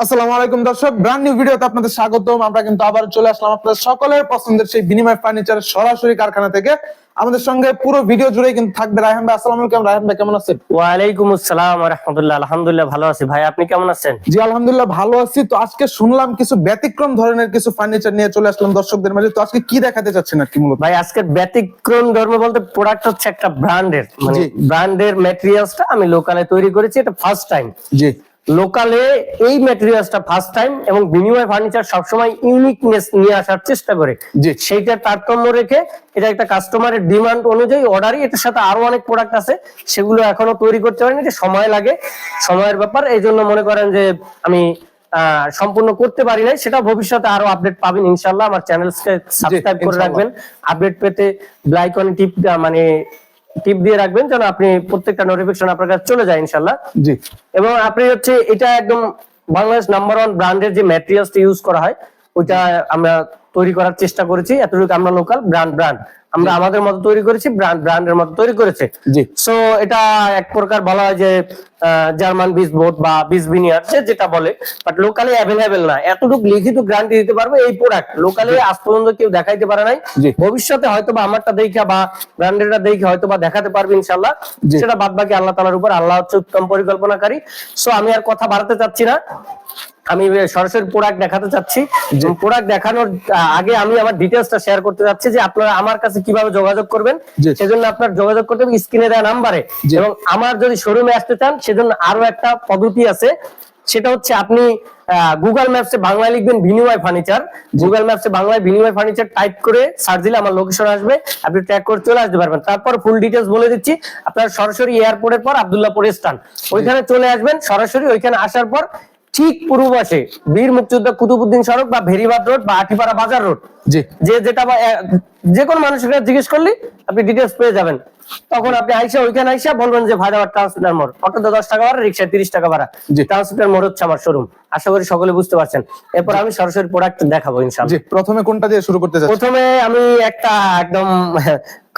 আসসালামু আলাইকুম দর্শক, ব্র্যান্ড নিউ ভিডিওতে আপনাদের স্বাগতম। আমরা কিন্তু আবার চলে আসলাম আপনাদের সকলের পছন্দের সেই বিনিময় ফার্নিচারের সরাসরি কারখানা থেকে। আমাদের সঙ্গে পুরো ভিডিও জুড়ে কিন্তু থাকবে রায়হান ভাই। আসসালামু আলাইকুম রায়হান ভাই, কেমন আছেন? ওয়ালাইকুম আসসালাম ওয়া রাহমাতুল্লাহ। আলহামদুলিল্লাহ ভালো আছি ভাই, আপনি কেমন আছেন? জি আলহামদুলিল্লাহ ভালো আছি। তো আজকে শুনলাম কিছু ব্যতিক্রম ধরনের কিছু ফার্নিচার নিয়ে চলে আসলাম দর্শকদের মাঝে। তো আজকে কি দেখাতে চাচ্ছেন আর কি মূলত? ভাই আজকে ব্যতিক্রম ধর্ম বলতে প্রোডাক্ট হচ্ছে একটা ব্র্যান্ডের, মানে ব্র্যান্ডের ম্যাটেরিয়ালসটা আমি লোকালে তৈরি করেছি, এটা ফার্স্ট টাইম। জি, লোকালে এই ম্যাটেরিয়ালসটা ফার্স্ট টাইম, এবং বিনিময় ফার্নিচার সবসময় ইউনিকনেস নিয়ে আসার চেষ্টা করে। জি, সেইটা তারতম্য রেখে এটা একটা কাস্টমারের ডিমান্ড অনুযায়ী অর্ডারই, এটার সাথে আরো অনেক প্রোডাক্ট আছে, সেগুলো এখনো তৈরি করতে পারিনি, এটা সময় লাগে, সময়ের ব্যাপার। এই জন্য মনে করেন যে আমি সম্পূর্ণ করতে পারি নাই, সেটা ভবিষ্যতে আরো আপডেট পাবেন ইনশাল্লাহ। আমার চ্যানেলকে সাবস্ক্রাইব করে রাখবেন, আপডেট পেতে বেল আইকনে টিপ দিয়ে রাখবেন, যেন আপনি প্রত্যেকটা নোটিফিকেশন আপনার কাছে চলে যায় ইনশাল্লাহ। জি, এবং আপনি হচ্ছে এটা একদম বাংলাদেশ নাম্বার 1 ব্র্যান্ডের যে ম্যাটেরিয়ালসটা ইউজ করা হয় ওইটা আমরা তৈরি করার চেষ্টা করেছি। এতটুকু আমরা লোকাল ব্র্যান্ড আমরা আমাদের মতো তৈরি করেছি, ব্র্যান্ডের মতো তৈরি করেছে। জি, সো এটা এক প্রকার বলা হয় যে জার্মান বিস বোর্ড বা বিস ভিনিয়ার যেটা বলে, বাট লোকালি অ্যাভেলেবেল না। এতটুকু লিখিত গ্যারান্টি দিতে পারবো এই প্রোডাক্ট লোকালি আজ পর্যন্ত কেউ দেখাইতে পারে নাই। ভবিষ্যতে হয়তো বা আমারটা দেখা বা ব্র্যান্ডেরটা দেখে হয়তো বা দেখাতে পারবে ইনশাল্লাহ। সেটা বাদ বাকি আল্লাহ তাআলার উপর, আল্লাহ হচ্ছে উত্তম পরিকল্পনাকারী। সো আমি আর কথা বাড়াতে চাচ্ছি না, আমি সরাসরি প্রোডাক্ট দেখাতে চাচ্ছি। প্রোডাক্ট দেখানোর আগে আমি আমার ডিটেইলসটা শেয়ার করতে চাচ্ছি যে আপনারা আমার কাছে কিভাবে যোগাযোগ করবেন। সেজন্য আপনার যোগাযোগ করতে হবে স্ক্রিনে দেওয়া নাম্বারে, এবং আমার যদি শোরুমে আসতে চান সেজন্য আরো একটা পদ্ধতি আছে। সেটা হচ্ছে আপনি গুগল ম্যাপসে বাংলায় লিখবেন বিনিময় ফার্নিচার, গুগল ম্যাপসে বাংলায় বিনিময় ফার্নিচার টাইপ করে সার্চ দিলে আমার লোকেশন আসবে, আপনি ট্র্যাক করে চলে আসতে পারবেন। তারপর ফুল ডিটেইলস বলে দিচ্ছি। আপনারা সরাসরি এয়ারপোর্টের পর আব্দুল্লাহপুর স্থান ওইখানে চলে আসবেন। সরাসরি ওইখানে আসার পর ঠিক পূর্ব পাশে বীর মুক্তিযোদ্ধা কুতুবউদ্দিন সড়ক বা ভেরিবাদ রোড বা আটিপাড়া বাজার রোড, যেটা যে কোনো মানুষের কাছে জিজ্ঞেস করলে আপনি ডিটেইলস পেয়ে যাবেন। তখন আপনি ওইখানে আইসা বলবেন যে ভাইরাবাদ ট্রান্সমিটার মোড়, অটোতে 10 টাকা ভাড়া, রিক্সায় 30 টাকা ভাড়া, ট্রান্সমিটার মোড় হচ্ছে আমার শোরুম। আশা করি সকলে বুঝতে পারছেন। এরপর আমি সরাসরি প্রোডাক্ট দেখাবো ইনশাআল্লাহ। জি, প্রথমে কোনটা দিয়ে শুরু করতে চাচ্ছেন? প্রথমে আমি একটা একদম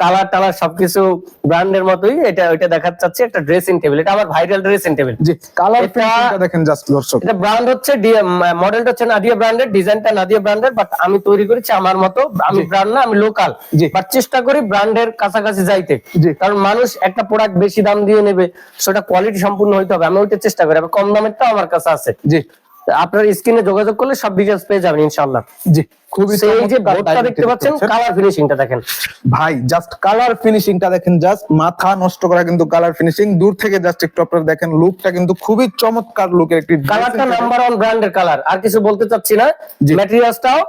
কালার টালার সবকিছু ব্র্যান্ডের মতোই ওইটা দেখাতে চাচ্ছি, একটা ড্রেসিং টেবিল। এটা আমার ভাইরাল ড্রেসিং টেবিল। জি, কালার ফিনিশিংটা দেখেন জাস্ট দর্শক। এটা ব্র্যান্ড হচ্ছে মডেলটা হচ্ছে নাদিয়া ব্র্যান্ডের, ডিজাইনটা নাদিয়া ব্র্যান্ডের, বাট আমি তৈরি করেছি আমার মতো। আমি ব্র্যান্ড না, আমি লোকাল, বাট চেষ্টা করি ব্র্যান্ডের কাছাকাছি যাইতে। কারণ মানুষ একটা প্রোডাক্ট বেশি দাম দিয়ে নেবে, সেটা কোয়ালিটি সম্পূর্ণ হইতে হবে, আমি ওইটা চেষ্টা করি। কম দামেরটাও আমার কাছে আছে। জি, আপনার স্ক্রিনে যোগাযোগ করলে সব ডিটেইলস পেয়ে যাবেন ইনশাআল্লাহ। জি, খুবই এই যে বোর্ডটা দেখতে পাচ্ছেন, কালার ফিনিশিংটা দেখেন ভাই, জাস্ট কালার ফিনিশিংটা দেখেন, জাস্ট মাথা নষ্ট করা কিন্তু কালার ফিনিশিং। দূর থেকে জাস্ট একটু আপনারা দেখেন, লুকটা কিন্তু খুবই চমৎকার লুকের একটি কালারটা নাম্বার 1 ব্র্যান্ডের কালার। আর কিছু বলতে চাচ্ছি না, ম্যাটেরিয়ালসটাও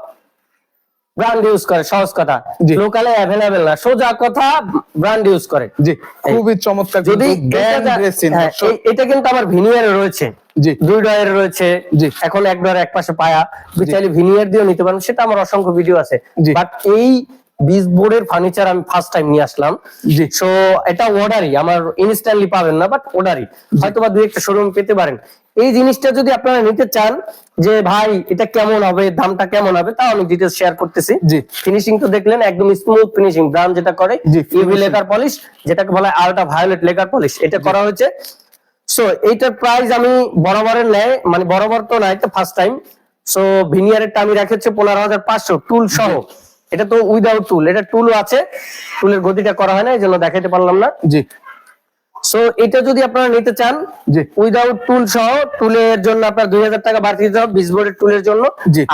ব্র্যান্ড ইউজ করে। সহজ কথা, লোকালে अवेलेबल না, সোজা কথা ব্র্যান্ড ইউজ করে। জি, খুবই চমৎকার। যদি এটা কিন্তু আমার ভিনিয়ারে রয়েছে, জি, 2 ডয়ের রয়েছে, জি, এখন 1 ডয়ের এক পাশে পায়া, চাইলে ভিনিয়ার দিয়েও নিতে পারেন, সেটা আমার অসংখ্য ভিডিও আছে। বাট এই বিস বোর্ডের ফার্নিচার আমি ফার্স্ট টাইম নিয়ে আসলাম। জি, সো এটা অর্ডারই, আমার ইনস্ট্যান্টলি পাবেন না, বাট অর্ডারই হয়তোবা 2-1টা শোরুম পেতে পারেন। এই জিনিসটা যদি আপনারা নিতে চান যে ভাই এটা কেমন হবে, দামটা কেমন হবে, তাও আমি ডিটেইলস শেয়ার করতেছি। জি, ফিনিশিং তো দেখলেন, একদম স্মুথ ফিনিশিং। ব্র্যান্ড যেটা করে ইউভি লেকার পলিশ, যেটাকে বলা হয় আলট্রা ভায়োলেট লেকার পলিশ, এটা করা হয়েছে। সো এইটার প্রাইস আমি বরাবরের নেয়, মানে বরাবর তো না, এটা ফার্স্ট টাইম। সো ভিনিয়ারেরটা আমি রেখেছি 15,500 টুল সহ। এটা তো উইদাউট টুল, এটা টুলও আছে, টুলের গতিটা করা হয় না, এই জন্য দেখাইতে পারলাম না। জি, সো এটা যদি আপনারা নিতে চান উইদাউট টুল সহ, টুলের জন্য আপনার 2000 টাকা বাড়তি দিতে হবে বিস বোর্ডের টুলের জন্য।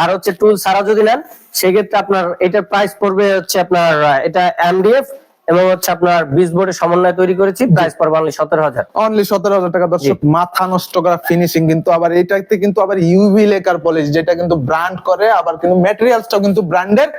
আর হচ্ছে টুল ছাড়া যদি নেন সেক্ষেত্রে আপনার এটার প্রাইস পড়বে হচ্ছে আপনার, এটা এমডিএফ এবং হচ্ছে আপনার বিস বোর্ডের সমন্বয় তৈরি করেছি, প্রাইস পড়বে অনলি 17,000। অনলি 17,000 টাকা দর্শক। মাথা নষ্ট করা ফিনিশিং কিন্তু, আবার এটাতে কিন্তু আবার ইউভি লেকার পলিশ, যেটা কিন্তু ব্র্যান্ড করে, আবার কিন্তু ম্যাটেরিয়ালসটাও কিন্তু ব্র্যান্ডের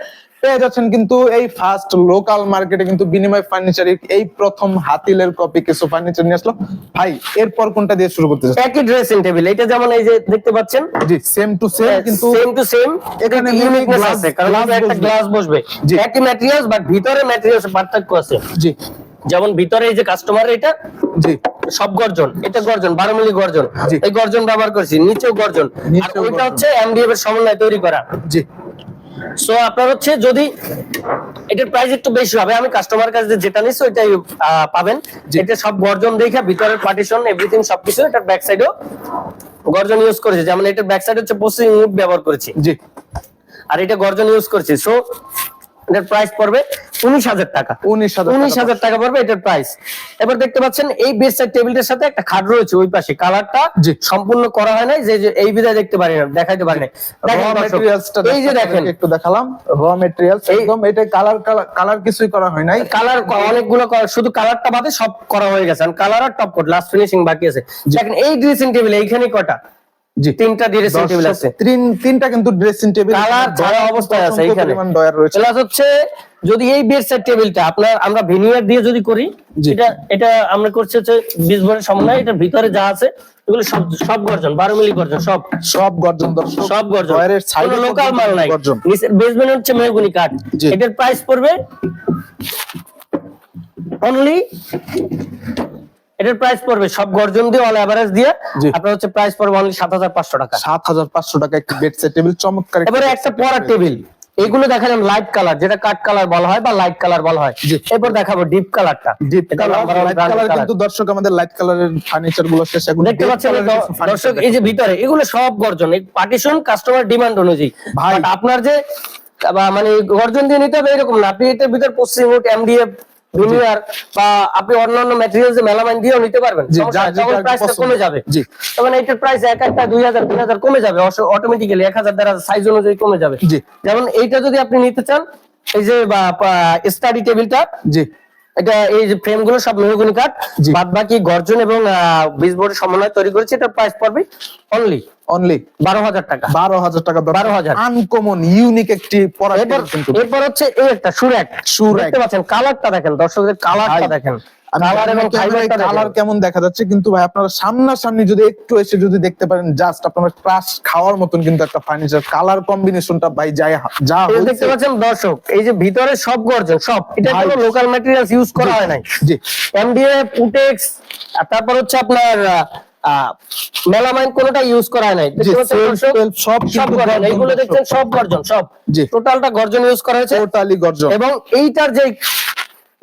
পেয়ে যাচ্ছেন। কিন্তু এই ফার্স্ট লোকাল মার্কেটে কিন্তু বিনিময় ফার্নিচার এই প্রথম হাতিলের কপি কিছু ফার্নিচার নিয়ে আসলো। ভাই এরপর কোনটা দিয়ে শুরু করতে চাচ্ছেন? একই ড্রেসিং টেবিল, এটা যেমন এই যে দেখতে পাচ্ছেন, জি, সেম টু সেম, কিন্তু সেম টু সেম। এখানে ইউনিকনেস আছে, কারণ একটা গ্লাস বসবে, একই ম্যাটেরিয়ালস, বাট ভিতরে ম্যাটেরিয়ালস পার্থক্য আছে। জি, যেমন ভিতরে এই যে কাস্টমার এটা, জি, সব গর্জন, এটা গর্জন 12 মিলি গর্জন, এই গর্জন ব্যবহার করছি, নিচেও গর্জন, আর ওইটা হচ্ছে এমডিএফ এর সমন্বয় তৈরি করা। জি, সো আপনার হচ্ছে যদি এটার প্রাইস একটু বেশি হবে, আমি কাস্টমার কাছে যেটা নিচ্ছি ওইটাই পাবেন। এটা সব গর্জন দেখে ভিতরের পার্টিশন এভরিথিং সবকিছু, এটার ব্যাক সাইডও গর্জন ইউজ করেছে, যেমন এটার ব্যাক সাইড হচ্ছে প্রসেসিং ইউনিট ব্যবহার করেছি, জি, আর এটা গর্জন ইউজ করেছি। সো এটার প্রাইস পড়বে 19,000 টাকা। 19,000 টাকা পড়বে এটার প্রাইস। এবার দেখতে পাচ্ছেন এই বেড সাইড টেবিলটার সাথে একটা খাট রয়েছে ওই পাশে, কালারটা সম্পূর্ণ করা হয় নাই, যে এই বিধায় দেখতে পারি না, দেখাইতে পারি না। এই যে দেখেন একটু দেখালাম র ম্যাটেরিয়ালস, একদম এটা কালার কিছুই করা হয় নাই, কালার অনেকগুলো শুধু কালারটা বাদে সব করা হয়ে গেছে, আর কালার আর টপ কোট লাস্ট ফিনিশিং বাকি আছে। দেখেন এই ড্রেসিং টেবিল এইখানে কটা, জি, তিনটা ড্রেসিং টেবিল আছে, তিনটা কিন্তু ড্রেসিং টেবিল কালার ছাড়া অবস্থায় আছে এখানে। প্লাস হচ্ছে যদি এই বেড সাইড টেবিলটা আমরা ভিনিয়ার দিয়ে যদি করি, এটা আমরা করছি হচ্ছে 20 ভরের সমন্বয়, এটার ভিতরে যা আছে এগুলো সব গর্জন 12 মিলি গর্জন, সব গর্জন, দর্শক সব গর্জন, এর সাইডে লোকাল মাল নাই, নিচের বেসমেন্ট হচ্ছে মেহগনি কাঠ। এটার প্রাইস পড়বে অনলি, এটার প্রাইস পড়বে সব গর্জন দিয়ে অল এভারেজ দিয়ে আপনার হচ্ছে প্রাইস পড়বে অনলি 7,500 টাকা। 7,500 টাকা একটা বেড সেট টেবিল, চমৎকার। এবারে একটা পড়ার টেবিল, এগুলো দেখালাম লাইট কালার, যেটা কাট কালার বলা হয় বা লাইট কালার বলা হয়। এরপর দেখাবো ডিপ কালারটা, ডিপ কালার কিন্তু দর্শক আমাদের লাইট কালারের ফার্নিচার গুলো শেষ, এগুলো দেখতে পাচ্ছেন দর্শক, এই যে ভিতরে এগুলো সব গর্জন, এই পার্টিশন কাস্টমার ডিমান্ড অনুযায়ী। ভাই আপনার যে মানে গর্জন দিয়ে নিতে হবে এরকম না, আপনি এটার ভিতর প্রসেসিং ইউনিট, এমডিএফ, ভিনিয়ার বা আপনি অন্যান্য ম্যাটেরিয়ালস মেলামাইন দিয়েও নিতে পারবেন, তখন প্রাইসটা কমে যাবে। তখন এটার প্রাইস 1,000 2,000 3,000 কমে যাবে অটোমেটিক্যালি, 1,000 দ্বারা সাইজ অনুযায়ী কমে যাবে। যেমন এইটা যদি আপনি নিতে চান, এই যে স্টাডি টেবিলটা, জি, এটা এই যে ফ্রেম গুলো সব মেহগনি কাঠ, বাদ বাকি গর্জন এবং 20 বোর্ডের সমন্বয় তৈরি করেছে। এটা প্রাইস পড়বে অনলি 12,000 টাকা। 12,000 টাকা, 12,000। আনকমন ইউনিক একটি পরা। এরপর হচ্ছে এই একটা সুরেক, দেখতে পাচ্ছেন কালারটা দেখেন, দর্শকদের কালারটা দেখেন, কালার কেমন দেখা যাচ্ছে। কিন্তু ভাই আপনারা সামনাসামনি যদি একটু এসে যদি দেখতে পারেন, জাস্ট আপনারা ক্রাশ খাওয়ার মতন কিন্তু একটা ফার্নিচার কালার কম্বিনেশনটা ভাই যা দেখতে পাচ্ছেন দর্শক, এই যে ভিতরে সব গর্জন, সব এটা কোনো লোকাল ম্যাটেরিয়ালস ইউজ করা হয় নাই, জি, এমডিএফ, পুটেক্স, তারপর হচ্ছে আপনার মেলামাইন কোনটা ইউজ করা হয় নাই, সব গর্জন, এইগুলো দেখছেন সব গর্জন, সব টোটালটা গর্জন ইউজ করা হয়েছে, টোটালি গর্জন। এবং এইটার যে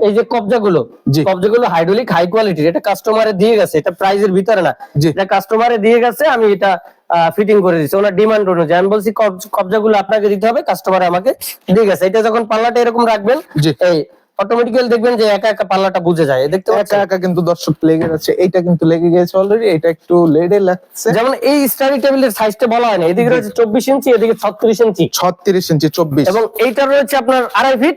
এই যে কবজাগুলো হাইড্রোলিক হাই কোয়ালিটির, এটা কাস্টমারে দিয়ে গেছে, এটা প্রাইজের ভিতরে না, এটা কাস্টমারে দিয়ে গেছে, আমি এটা ফিটিং করে দিচ্ছি ওনার ডিমান্ড অনুযায়ী। আমি বলছি কবজাগুলো আপনাকে দিতে হবে, কাস্টমারে আমাকে দিয়ে গেছে। এটা যখন পাল্লাটা এরকম রাখবেন, এই অটোমেটিক্যালি দেখবেন যে একা একা পাল্লাটা বুঝে যায়, দেখতে একা একা কিন্তু দর্শক লেগে যাচ্ছে, এইটা কিন্তু লেগে গেছে অলরেডি, এটা একটু লেডে লাগছে। যেমন এই স্টাডি টেবিলের সাইজটা বলা হয় না, এদিকে রয়েছে 24 ইঞ্চি, এদিকে 36 ইঞ্চি, 36 ইঞ্চি 24, এবং এইটা রয়েছে আপনার 2.5 ফিট,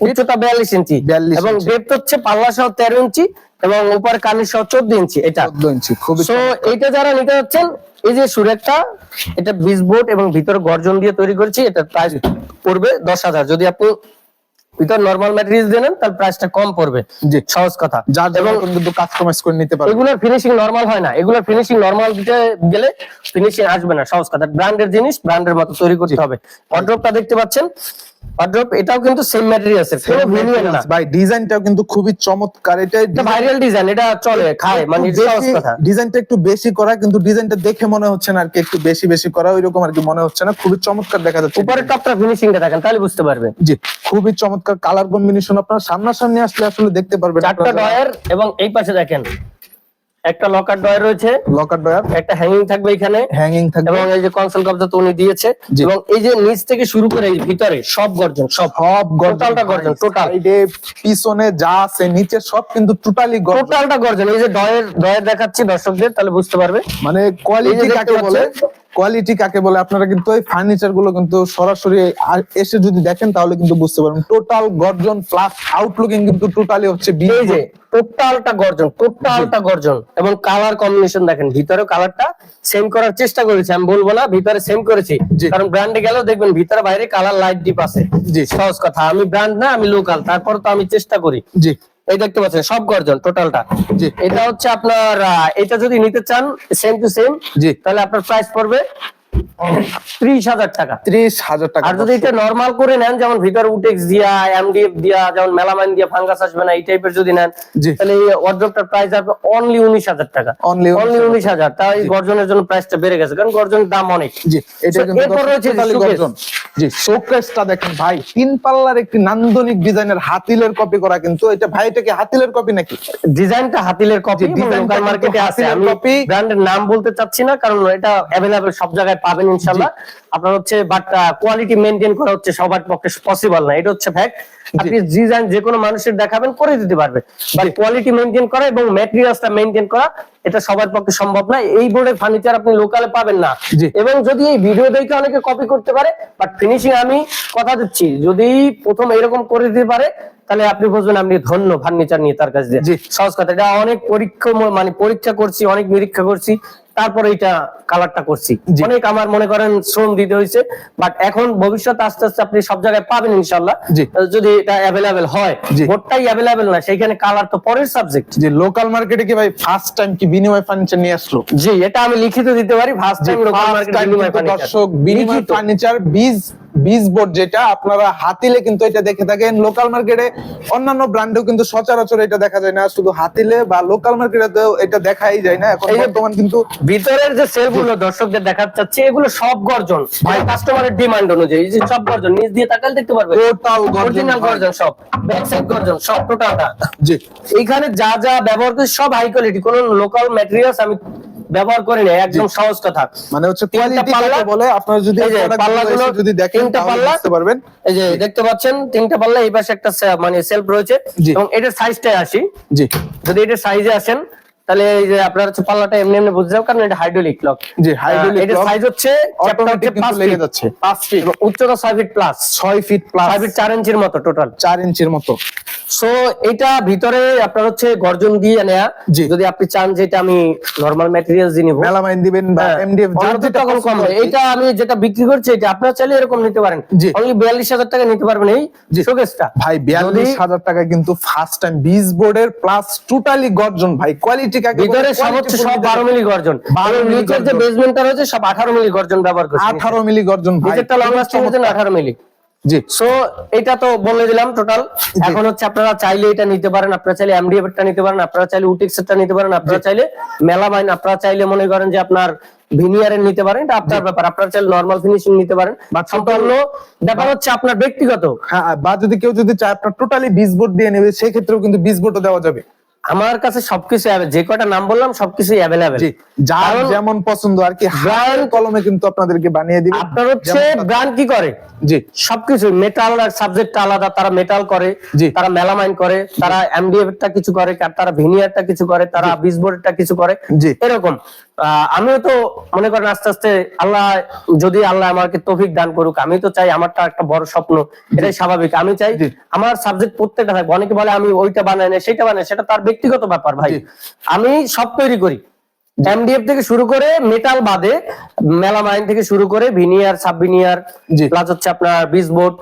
উচ্চতা 42 ইঞ্চি, এবং ডেপথ হচ্ছে পাল্লা সহ 13 ইঞ্চি এবং উপর কানি সহ 14 ইঞ্চি, এটা 14 ইঞ্চি। খুবই সো এইটা যারা নিতে যাচ্ছেন, এই যে সুরেকটা, এটা 20 বোর্ড এবং ভিতরে গর্জন দিয়ে তৈরি করেছি, এটা প্রাইস পড়বে 10,000। যদি আপনি ভিতর নরমাল ম্যাটেরিয়ালস দেন তার প্রাইসটা কম পড়বে, জি, সহজ কথা। এবং কিন্তু কাস্টমাইজ করে নিতে পারবেন। এগুলোর ফিনিশিং নরমাল হয় না, এগুলোর ফিনিশিং নরমাল দিতে গেলে ফিনিশিং আসবে না, সহজ কথা। ব্র্যান্ডের জিনিস ব্র্যান্ডের মতো তৈরি করতে হবে। ওয়ার্ড্রপটা দেখতে পাচ্ছেন, ওয়ার্ড্রপ এটাও কিন্তু সেম ম্যাটেরিয়ালস এর, কোনো ভিনিয়ার না ভাই। ডিজাইনটাও কিন্তু খুবই চমৎকার, এটা ভাইরাল ডিজাইন, এটা চলে খায়, মানে সহজ কথা। ডিজাইনটা একটু বেশি করা, কিন্তু ডিজাইনটা দেখে মনে হচ্ছে না আর কি একটু বেশি করা, ওইরকম আর কি মনে হচ্ছে না, খুবই চমৎকার দেখা যাচ্ছে। উপরের টপটা ফিনিশিংটা দেখেন, তাহলে বুঝতে পারবেন। জি, খুবই চমৎকার কালার কম্বিনেশন, আপনারা সামনাসামনি আসলে আসলে দেখতে পারবেন। চারটা ডয়ার, এবং এই পাশে দেখেন একটা লকার ডয়ার রয়েছে, লকার ডয়ার, একটা হ্যাঙ্গিং থাকবে এখানে, হ্যাঙ্গিং থাকবে, এবং এই যে কনসোল কবজা তো উনি দিয়েছে, এবং এই যে নিচ থেকে শুরু করে এই ভিতরে সব গর্জন, সব টোটালটা গর্জন, টোটাল এই পিছনে যা আছে নিচে সব কিন্তু টোটালি গর্জন, টোটালটা গর্জন। এই যে ডয়ার দেখাচ্ছি দর্শকদের, তাহলে বুঝতে পারবে মানে কোয়ালিটি কাকে বলে। কোয়ালিটি কাকে বলে আপনারা কিন্তু এই ফার্নিচার গুলো কিন্তু সরাসরি এসে যদি দেখেন তাহলে কিন্তু বুঝতে পারবেন। টোটাল গর্জন প্লাস আউটলুকিং কিন্তু টোটালি হচ্ছে এই যে টোটালটা গর্জন, টোটালটা গর্জন। এবং কালার কম্বিনেশন দেখেন, ভিতরে কালারটা সেম করার চেষ্টা করেছি, আমি বলবো না ভিতরে সেম করেছি, কারণ ব্র্যান্ডে গেলেও দেখবেন ভিতরে বাইরে কালার লাইট ডিপ আছে, জি, সহজ কথা। আমি ব্র্যান্ড না, আমি লোকাল, তারপর তো আমি চেষ্টা করি, জি। এই দেখতে পাচ্ছেন সব গর্জন টোটালটা, জি। এটা হচ্ছে আপনার এটা যদি নিতে চান সেম টু সেম, জি, তাহলে আপনার প্রাইস পড়বে 30,000 টাকা, 30,000 টাকা। আর যদি এটা নরমাল করে নেন, যেমন ভিতর উটেক্স দিয়া, এমডিএফ দিয়া, যেমন মেলামাইন দিয়া ফাঙ্গাস আসবে না, এই টাইপের যদি নেন, তাহলে এই ওয়ার্ড্রপটার প্রাইস আসবে অনলি 19,000 টাকা, অনলি 19,000। তাই গর্জনের জন্য প্রাইসটা বেড়ে গেছে, কারণ গর্জনের দাম অনেক, জি। এটা কিন্তু এরপর রয়েছে গর্জন, জি শোকেসটা দেখেন ভাই, 3 পাল্লার একটি নান্দনিক ডিজাইনের হাতিলের কপি করা, কিন্তু এটা ভাই এটা কি হাতিলের কপি নাকি? ডিজাইনটা হাতিলের কপি, ডিজাইনটা লোকাল কিন্তু মার্কেটে আছে। হাতিলের আমি copy। ব্র্যান্ডের নাম বলতে চাচ্ছি না, কারণ এটা अवेलेबल সব জায়গায় পাবেন ইনশাআল্লাহ। আপনার হচ্ছে বাট কোয়ালিটি মেইনটেইন করা হচ্ছে সবার পক্ষে পসিবল না, এটা হচ্ছে ফ্যাক্ট। আপনি ডিজাইন যে কোনো মানুষের দেখাবেন করে দিতে পারবে, বাট কোয়ালিটি মেইনটেইন করা এবং ম্যাটেরিয়ালসটা মেইনটেইন করা এটা সবার পক্ষে সম্ভব না। এই বোর্ডের ফার্নিচার আপনি লোকালে পাবেন না। জি। এবং যদি এই ভিডিও দেখে অনেকে কপি করতে পারে, বাট ফিনিশিং আমি কথা দিচ্ছি যদি প্রথম এরকম করে দিতে পারে তাহলে আপনি বুঝবেন আপনি ধন্য ফার্নিচার নিয়ে তার কাছে দিয়ে। জি। সহজ কথা, এটা অনেক পরীক্ষা করছি, অনেক নিরীক্ষা করছি, তারপরে এটা কালারটা করছি, জি। অনেক আমার মনে করেন শ্রম দিতে হয়েছে। বাট এখন ভবিষ্যতে আস্তে আস্তে আপনি সব জায়গায় পাবেন ইনশাআল্লাহ, জি। যদি এটা অ্যাভেলেবেল হয়। জি। বোর্ডটাই অ্যাভেলেবেল না, সেইখানে কালার তো পরের সাবজেক্ট। যে লোকাল মার্কেটে কি ভাই ফার্স্ট টাইম কি বিনিময় ফার্নিচার নিয়ে আসলো? জি, এটা আমি লিখিত দিতে পারি, ফার্স্ট টাইম লোকাল মার্কেট বিনিময় ফার্নিচার। দর্শক বিনিময় ফার্নিচার বীজ বোর্ড যেটা আপনারা হাতিলে কিন্তু এটা দেখে থাকেন, লোকাল মার্কেটে অন্যান্য ব্র্যান্ডেও কিন্তু সচরাচর এটা দেখা যায় না, শুধু হাতিলে বা লোকাল মার্কেটে এটা দেখাই যায় না এখন বর্তমান। কিন্তু ভিতরের যে সেলগুলো দর্শকদের দেখাতে চাচ্ছি এগুলো সব গর্জন ভাই, কাস্টমারের ডিমান্ড অনুযায়ী। এই যে সব গর্জন নিচ দিয়ে তাকালে দেখতে পারবে, টোটাল অরিজিনাল গর্জন, সব ব্যাক সাইড গর্জন, সব টোটালটা। জি এইখানে যা যা ব্যবহার করি সব হাই কোয়ালিটি, কোন লোকাল ম্যাটেরিয়ালস আমি ব্যবহার করি না, একদম সহজ কথা। মানে হচ্ছে কোয়ালিটি কাকে বলে, আপনারা যদি এই যে পাল্লাগুলো যদি দেখেন তিনটা তাহলে পাল্লা বুঝতে পারবেন। এই যে দেখতে পাচ্ছেন তিনটা পাল্লা, এই পাশে একটা মানে সেলফ রয়েছে। জি। এবং এটার সাইজটাই আসি, জি যদি এটার সাইজে আসেন তাহলে এই যে আপনার হচ্ছে পাল্লাটা এমনি এমনি বুঝে যাও, কারণ এটা হাইড্রোলিক লক। জি হাইড্রোলিক এটার লক, সাইজ হচ্ছে অটোমেটিক কিন্তু লেগে যাচ্ছে 5 ফিট, উচ্চতা 6 feet plus, 6 feet plus, 6 feet 4 ইঞ্চির মতো টোটাল, 4 ইঞ্চির মতো। সো এটা ভিতরে আপনার হচ্ছে গর্জন দিয়ে নেয়া। জি। যদি আপনি চান যে এটা আমি নরমাল ম্যাটেরিয়ালস দিয়ে নিব, মেলামাইন দিবেন বা এমডিএফ যার যেটা তখন কম হয়। এটা আমি যেটা বিক্রি করছি এটা আপনারা চাইলে এরকম নিতে পারেন, জি। অনলি 42,000 টাকা নিতে পারবেন এই শোকেসটা। ভাই 42,000 টাকা কিন্তু ফার্স্ট টাইম বীজ বোর্ডের প্লাস টোটালি গর্জন ভাই, কোয়ালিটি কাকে বলে? ভিতরে সব হচ্ছে সব 12 মিলি গর্জন, 12 আর মিলি নিচের যে গর্জন। বেসমেন্টটা রয়েছে সব 18 মিলি গর্জন ব্যবহার করছি। 18 মিলি গর্জন ভাই, নিচেরটা লং লাস্টিং এর জন্য 18 মিলি। জি সো এটা তো বলে দিলাম টোটাল। এখন হচ্ছে আপনারা চাইলে এটা নিতে পারেন, আপনারা চাইলে এমডিএফ এরটা নিতে পারেন, আপনারা চাইলে উটিক্স এরটা নিতে পারেন, আপনারা চাইলে মেলামাইন, আপনারা চাইলে মনে করেন যে আপনার ভিনিয়ারের নিতে পারেন, এটা আপনার ব্যাপার। আপনারা চাইলে নরমাল ফিনিশিং নিতে পারেন, বাট সম্পূর্ণ ব্যাপার হচ্ছে আপনার ব্যক্তিগত। হ্যাঁ, বা যদি কেউ যদি চায় আপনার টোটালি বীজ বোর্ড দিয়ে নেবে সেই ক্ষেত্রেও কিন্তু বীজ বোর্ডও দেওয়া যাবে। আমার কাছে সবকিছু যে কয়টা নাম বললাম সবকিছু অ্যাভেলেবেল। জি, যার যেমন পছন্দ আর কি ব্র্যান্ড কলমে কিন্তু আপনাদেরকে বানিয়ে দিবে। আপনার হচ্ছে ব্র্যান্ড কি করে, জি সবকিছু মেটাল আর সাবজেক্টটা আলাদা, তারা মেটাল করে, জি। তারা মেলামাইন করে, তারা এমডিএফ টা কিছু করে, তারা ভিনিয়ারটা কিছু করে, তারা বিজবোর্ডটা কিছু করে, জি। এরকম। আমিও তো মনে করেন আস্তে আস্তে আল্লাহ যদি আল্লাহ আমাকে তৌফিক দান করুক, আমি তো চাই, আমারটা একটা বড় স্বপ্ন, এটাই স্বাভাবিক। আমি চাই আমার সাবজেক্ট প্রত্যেকটা থাকবে। অনেকে বলে আমি ওইটা বানাই না সেটা বানাই, সেটা তার ব্যক্তিগত ব্যাপার ভাই। আমি সব তৈরি করি, এমডিএফ থেকে শুরু করে মেটাল বাদে মেলামাইন থেকে শুরু করে ভিনিয়ার, সাব ভিনিয়ার, প্লাস হচ্ছে আপনার বিজবোর্ড,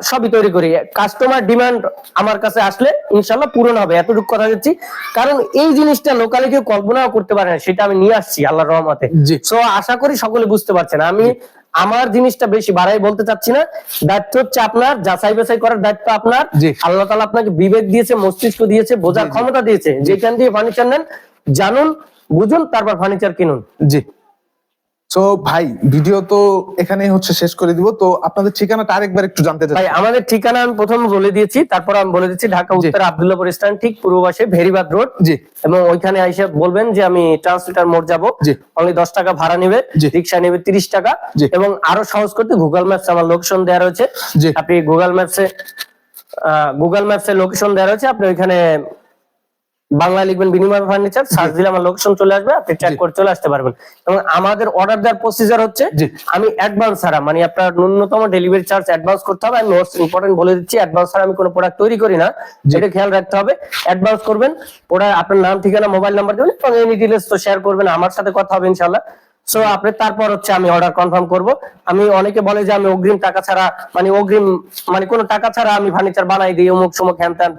সবই তৈরি করি। কাস্টমার ডিমান্ড আমার কাছে আসলে ইনশাল্লাহ পূরণ হবে, এতটুকু কথা দিচ্ছি। কারণ এই জিনিসটা লোকালে কেউ কল্পনাও করতে পারে না, সেটা আমি নিয়ে আসছি আল্লাহর রহমতে। সো আশা করি সকলে বুঝতে পারছেন। আমি আমার জিনিসটা বেশি বাড়াই বলতে চাচ্ছি না, দায়িত্ব হচ্ছে আপনার, যাচাই বাছাই করার দায়িত্ব আপনার। আল্লাহ তাআলা আপনাকে বিবেক দিয়েছে, মস্তিষ্ক দিয়েছে, বোঝার ক্ষমতা দিয়েছে, যেখান দিয়ে ফার্নিচার নেন জানুন, বুঝুন, তারপর ফার্নিচার কিনুন। জি। তো ভাই ভিডিও তো এখানেই হচ্ছে শেষ করে দিব, তো আপনাদের ঠিকানাটা আরেকবার একটু জানতে চাই। ভাই আমাদের ঠিকানা আমি প্রথমে বলে দিয়েছি, তারপর আমি বলে দিচ্ছি ঢাকা উত্তর আব্দুল্লাহপুর স্ট্যান্ড ঠিক পূর্ব পাশে ভেরিবাদ রোড। জি। এবং ওইখানে এসে বলবেন যে আমি ট্রান্সমিটার মোড় যাবো, অনলি 10 টাকা ভাড়া নেবে, রিক্সা নেবে 30 টাকা। এবং আরো সহজ করতে গুগল ম্যাপস আমার লোকেশন দেওয়া রয়েছে, আপনি গুগল ম্যাপসে লোকেশন দেওয়া রয়েছে, আপনি ওইখানে বাংলা লিখবেন বিনিময় ফার্নিচার, সার্চ দিলে আমার লোকেশন চলে আসবে, আপনি ট্র্যাক করে চলে আসতে পারবেন। এবং আমাদের অর্ডার দেওয়ার প্রসিজার হচ্ছে আমি অ্যাডভান্স ছাড়া, মানে আপনার ন্যূনতম ডেলিভারি চার্জ অ্যাডভান্স করতে হবে। আমি মোস্ট ইম্পর্টেন্ট বলে দিচ্ছি, অ্যাডভান্স ছাড়া আমি কোনো প্রোডাক্ট তৈরি করি না, এটা খেয়াল রাখতে হবে। অ্যাডভান্স করবেন, ওরা আপনার নাম, ঠিকানা, মোবাইল নাম্বার দেবেন, এবং এই ডিটেইলস তো শেয়ার করবেন, আমার সাথে কথা হবে ইনশাআল্লাহ। সো আপনি তারপর হচ্ছে আমি অর্ডার কনফার্ম করব। আমি অনেকে বলে যে আমি অগ্রিম টাকা ছাড়া, মানে কোনো টাকা ছাড়া আমি ফার্নিচার বানাই দিই, অমুক সমুক হ্যান ত্যান,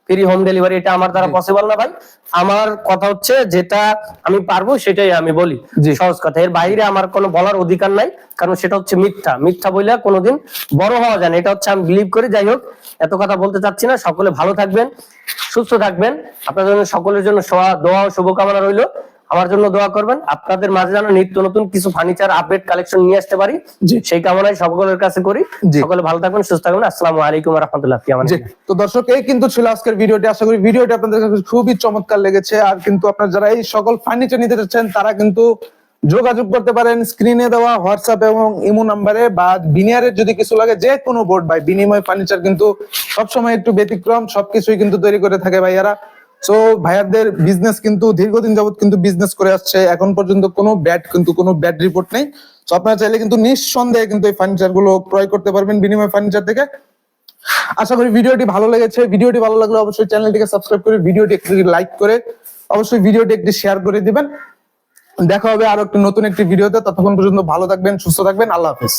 ফ্রি হোম ডেলিভারি, এটা আমার দ্বারা পসিবল না ভাই। আমার কথা হচ্ছে যেটা আমি পারবো সেটাই আমি বলি, সহজ কথা। এর বাইরে আমার কোনো বলার অধিকার নাই, কারণ সেটা হচ্ছে মিথ্যা বলে কোনোদিন বড় হওয়া যায় না, এটা হচ্ছে আমি বিলিভ করি। যাই হোক, এত কথা বলতে চাচ্ছি না। সকলে ভালো থাকবেন, সুস্থ থাকবেন, আপনাদের জন্য সকলের জন্য দোয়া ও শুভকামনা রইল। আমার জন্য দোয়া করবেন, আপনাদের মাঝে যেন নিত্য নতুন কিছু ফার্নিচার আপডেট কালেকশন নিয়ে আসতে পারি, জি। সেই কামনায় সকলের কাছে করি। জি। সকলে ভালো থাকবেন, সুস্থ থাকবেন। আসসালামু আলাইকুম ওয়া রাহমাতুল্লাহি ওয়া জি, বারাকাতুহু। তো দর্শক এই কিন্তু ছিল আজকের ভিডিওটি। আশা করি ভিডিওটি আপনাদের কাছে খুবই চমৎকার লেগেছে। আর কিন্তু আপনারা যারা এই সকল ফার্নিচার নিতে চাচ্ছেন তারা কিন্তু যোগাযোগ করতে পারেন স্ক্রিনে দেওয়া হোয়াটসঅ্যাপ এবং ইমো নাম্বারে, বা বিনিয়ারের যদি কিছু লাগে যে কোনো বোর্ড ভাই, বিনিময় ফার্নিচার কিন্তু সবসময় একটু ব্যতিক্রম, সবকিছুই কিন্তু তৈরি করে থাকে ভাইয়ারা। সো ভাইয়াদের বিজনেস কিন্তু দীর্ঘদিন যাবত কিন্তু বিজনেস করে আসছে, এখন পর্যন্ত কোনো ব্যাড রিপোর্ট নেই। তো আপনারা চাইলে কিন্তু নিঃসন্দেহে কিন্তু এই ফার্নিচার গুলো ক্রয় করতে পারবেন বিনিময় ফার্নিচার থেকে। আশা করি ভিডিওটি ভালো লেগেছে। ভিডিওটি ভালো লাগলে অবশ্যই চ্যানেলটিকে সাবস্ক্রাইব করে ভিডিওটি একটি লাইক করে অবশ্যই ভিডিওটি একটি শেয়ার করে দিবেন। দেখা হবে আরো একটি নতুন একটি ভিডিওতে। ততক্ষণ পর্যন্ত ভালো থাকবেন, সুস্থ থাকবেন। আল্লাহ হাফেজ।